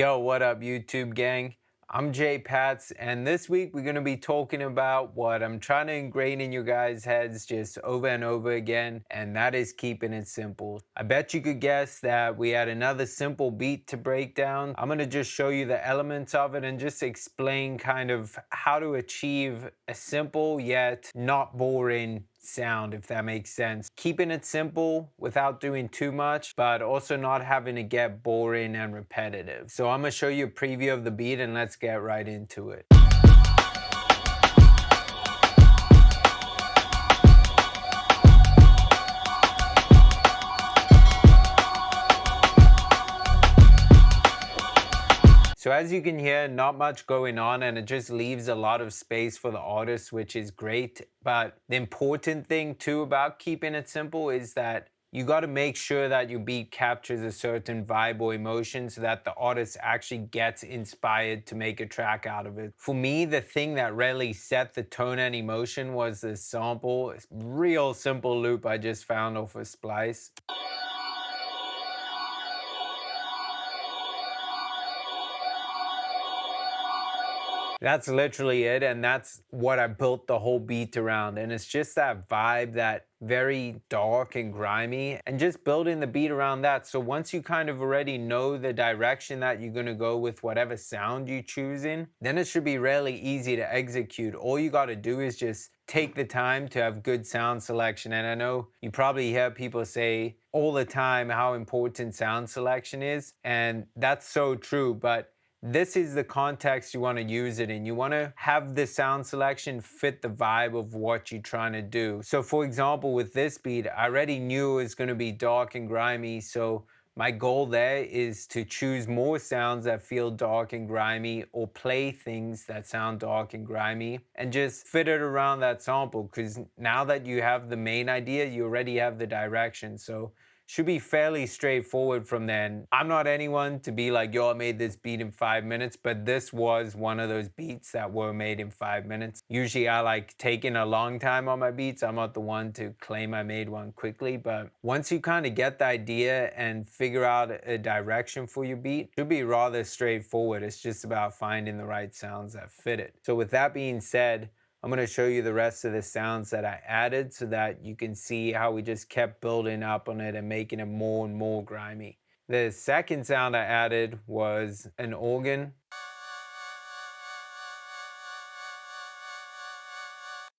Yo, what up, YouTube gang? I'm Jay Pats, and this week we're going to be talking about what I'm trying to ingrain in you guys' heads just over and over again, and that is keeping it simple. I bet you could guess that we had another simple beat to break down. I'm going to just show you the elements of it and just explain kind of how to achieve a simple yet not boring sound, if that makes sense. Keeping it simple without doing too much, but also not having to get boring and repetitive. So I'm gonna show you a preview of the beat and let's get right into it. So as you can hear, not much going on, and it just leaves a lot of space for the artist, which is great. But the important thing too about keeping it simple is that you got to make sure that your beat captures a certain vibe or emotion so that the artist actually gets inspired to make a track out of it. For me, the thing that really set the tone and emotion was this sample, real simple loop I just found off a splice. That's literally it, and that's what I built the whole beat around. And it's just that vibe, that very dark and grimy, and just building the beat around that. So once you kind of already know the direction that you're gonna go with whatever sound you're choosing, then it should be really easy to execute. All you gotta do is just take the time to have good sound selection. And I know you probably hear people say all the time how important sound selection is, and that's so true, but this is the context you want to use it in. You want to have the sound selection fit the vibe of what you're trying to do. So for example, with this beat, I already knew it was going to be dark and grimy. So my goal there is to choose more sounds that feel dark and grimy, or play things that sound dark and grimy, and just fit it around that sample. Because now that you have the main idea, you already have the direction. So should be fairly straightforward from then. I'm not anyone to be like, yo, I made this beat in 5 minutes, but this was one of those beats that were made in 5 minutes. Usually I like taking a long time on my beats. I'm not the one to claim I made one quickly, but once you kind of get the idea and figure out a direction for your beat, it should be rather straightforward. It's just about finding the right sounds that fit it. So with that being said, I'm going to show you the rest of the sounds that I added so that you can see how we just kept building up on it and making it more and more grimy. The second sound I added was an organ.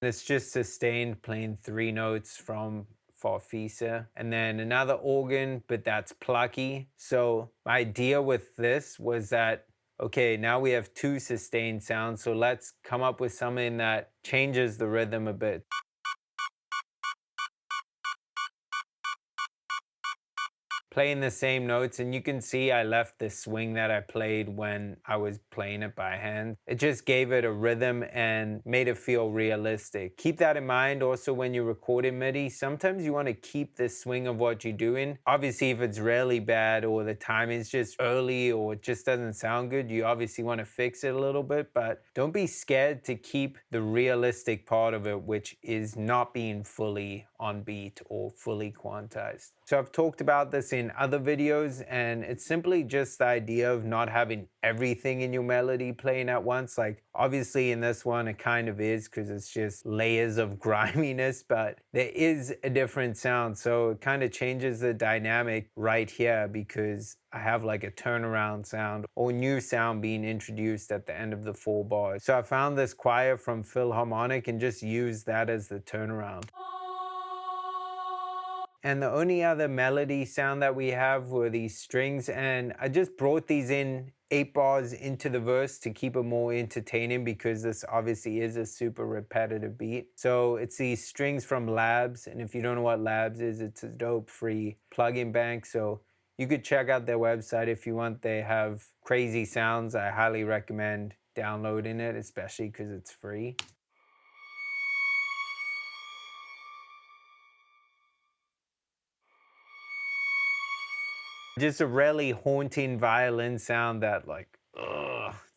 It's just sustained playing 3 notes from Farfisa, and then another organ, but that's plucky. So my idea with this was that, okay, now we have 2 sustained sounds, so let's come up with something that changes the rhythm a bit. Playing the same notes, and you can see I left the swing that I played when I was playing it by hand. It just gave it a rhythm and made it feel realistic. Keep that in mind also when you record in MIDI. Sometimes you want to keep the swing of what you're doing. Obviously, if it's really bad or the timing's just early or it just doesn't sound good, you obviously want to fix it a little bit, but don't be scared to keep the realistic part of it, which is not being fully on beat or fully quantized. So I've talked about this in other videos, and it's simply just the idea of not having everything in your melody playing at once. Like obviously in this one it kind of is because it's just layers of griminess, but there is a different sound, so it kind of changes the dynamic right here because I have like a turnaround sound or new sound being introduced at the end of the 4 bars. So I found this choir from Philharmonic and just used that as the turnaround. And the only other melody sound that we have were these strings, and I just brought these in 8 bars into the verse to keep it more entertaining because this obviously is a super repetitive beat. So it's these strings from Labs, and if you don't know what Labs is, it's a dope free plugin bank. So you could check out their website if you want. They have crazy sounds. I highly recommend downloading it, especially because it's free. Just a really haunting violin sound that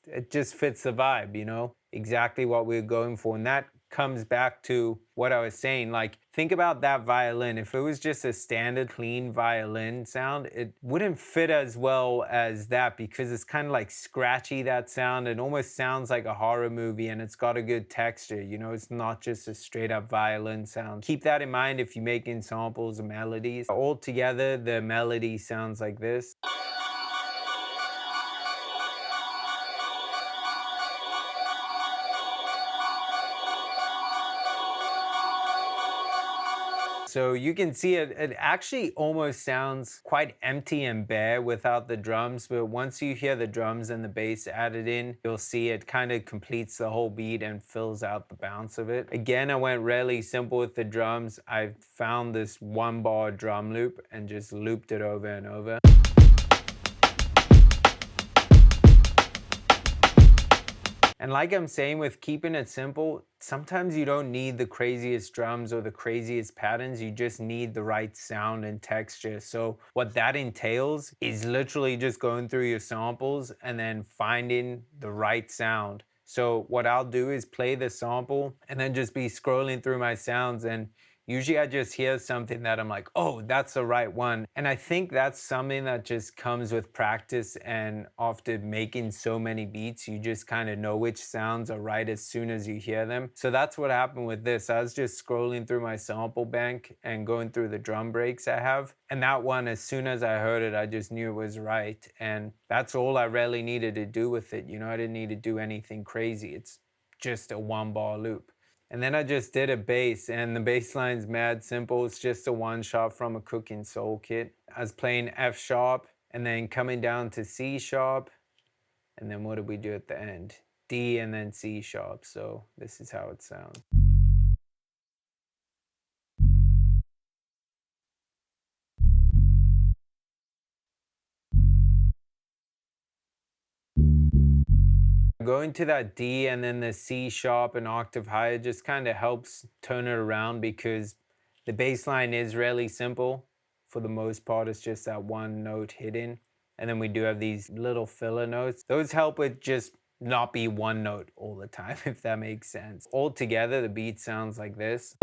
it just fits the vibe, you know? Exactly what we're going for. And that comes back to what I was saying. Like, think about that violin. If it was just a standard clean violin sound, it wouldn't fit as well as that because it's kind of like scratchy, that sound. It almost sounds like a horror movie, and it's got a good texture. You know, it's not just a straight up violin sound. Keep that in mind if you're making samples or melodies. Altogether, the melody sounds like this. So you can see it actually almost sounds quite empty and bare without the drums, but once you hear the drums and the bass added in, you'll see it kind of completes the whole beat and fills out the bounce of it. Again, I went really simple with the drums. I found this 1-bar drum loop and just looped it over and over. And like I'm saying with keeping it simple, sometimes you don't need the craziest drums or the craziest patterns, you just need the right sound and texture. So what that entails is literally just going through your samples and then finding the right sound. So what I'll do is play the sample and then just be scrolling through my sounds, and usually I just hear something that I'm like, oh, that's the right one. And I think that's something that just comes with practice, and after making so many beats, you just kind of know which sounds are right as soon as you hear them. So that's what happened with this. I was just scrolling through my sample bank and going through the drum breaks I have. And that one, as soon as I heard it, I just knew it was right. And that's all I really needed to do with it. You know, I didn't need to do anything crazy. It's just a 1-bar loop. And then I just did a bass, and the bass line's mad simple. It's just a 1-shot from a Cooking Soul kit. I was playing F sharp and then coming down to C sharp. And then what did we do at the end? D and then C sharp. So this is how it sounds. Going to that D and then the C sharp an octave higher just kind of helps turn it around, because the bass line is really simple. For the most part, it's just that one note hidden. And then we do have these little filler notes. Those help with just not be one note all the time, if that makes sense. Altogether, the beat sounds like this.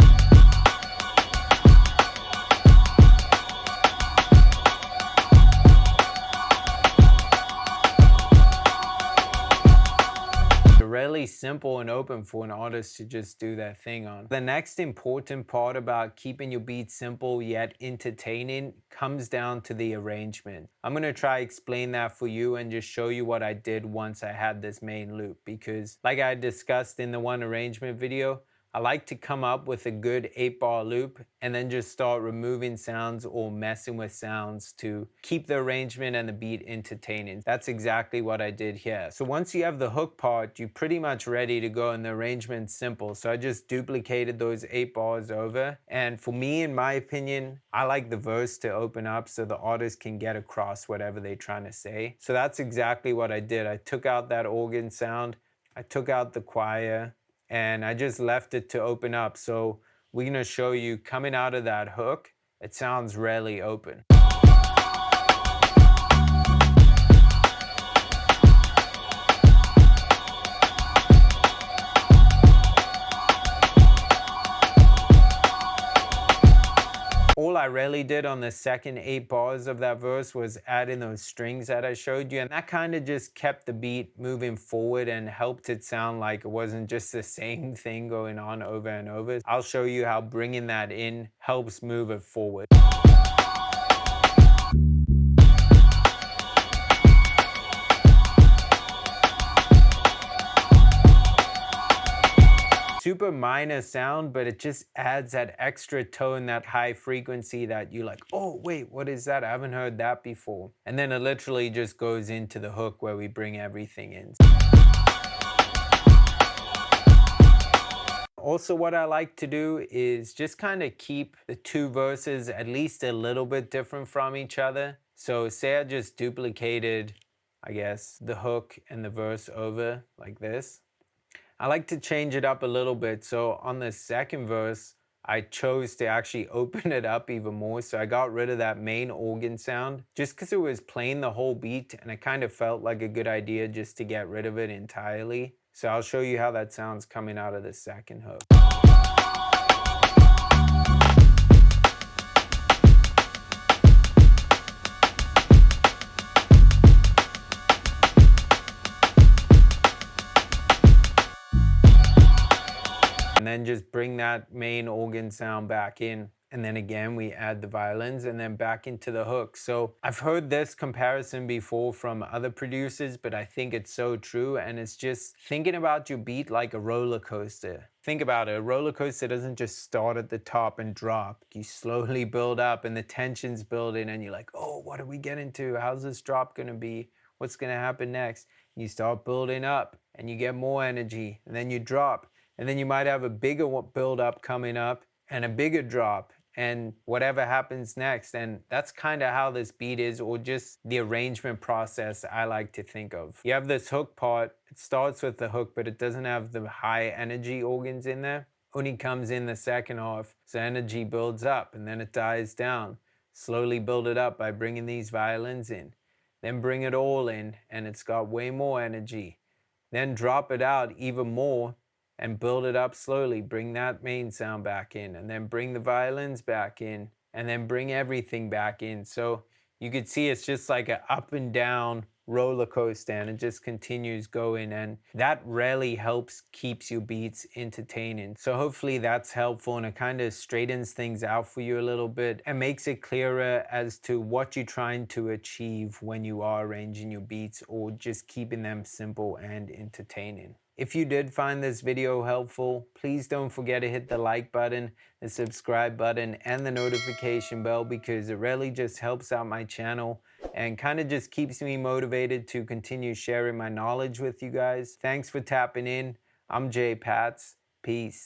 Really simple and open for an artist to just do their thing on. The next important part about keeping your beat simple yet entertaining comes down to the arrangement. I'm gonna try explain that for you and just show you what I did once I had this main loop, because like I discussed in the one arrangement video, I like to come up with a good 8-bar loop and then just start removing sounds or messing with sounds to keep the arrangement and the beat entertaining. That's exactly what I did here. So once you have the hook part, you're pretty much ready to go, and the arrangement's simple. So I just duplicated those 8 bars over. And for me, in my opinion, I like the verse to open up so the artist can get across whatever they're trying to say. So that's exactly what I did. I took out that organ sound, I took out the choir, and I just left it to open up. So we're gonna show you coming out of that hook, it sounds really open. All I really did on the second 8 bars of that verse was add in those strings that I showed you, and that kind of just kept the beat moving forward and helped it sound like it wasn't just the same thing going on over and over. I'll show you how bringing that in helps move it forward. Super minor sound, but it just adds that extra tone, that high frequency that you like, oh wait, what is that? I haven't heard that before. And then it literally just goes into the hook where we bring everything in. Also, what I like to do is just kind of keep the 2 verses at least a little bit different from each other. So say I just duplicated, I guess, the hook and the verse over like this. I like to change it up a little bit. So on the second verse, I chose to actually open it up even more. So I got rid of that main organ sound just because it was playing the whole beat, and it kind of felt like a good idea just to get rid of it entirely. So I'll show you how that sounds coming out of the second hook. and then just bring that main organ sound back in. And then again, we add the violins and then back into the hook. So I've heard this comparison before from other producers, but I think it's so true. And it's just thinking about your beat like a roller coaster. Think about it, a roller coaster doesn't just start at the top and drop. You slowly build up and the tension's building and you're like, oh, what are we getting to? How's this drop gonna be? What's gonna happen next? You start building up and you get more energy and then you drop. And then you might have a bigger build up coming up and a bigger drop and whatever happens next. And that's kind of how this beat is, or just the arrangement process I like to think of. You have this hook part, it starts with the hook, but it doesn't have the high energy organs in there. Only comes in the second half, so energy builds up and then it dies down. Slowly build it up by bringing these violins in. Then bring it all in and it's got way more energy. Then drop it out even more and build it up slowly. Bring that main sound back in and then bring the violins back in and then bring everything back in. So you could see it's just like an up and down roller coaster and it just continues going, and that really helps keeps your beats entertaining. So hopefully that's helpful and it kind of straightens things out for you a little bit and makes it clearer as to what you're trying to achieve when you are arranging your beats or just keeping them simple and entertaining. If you did find this video helpful, please don't forget to hit the like button, the subscribe button, and the notification bell, because it really just helps out my channel and kind of just keeps me motivated to continue sharing my knowledge with you guys. Thanks for tapping in. I'm Jay Pats. Peace.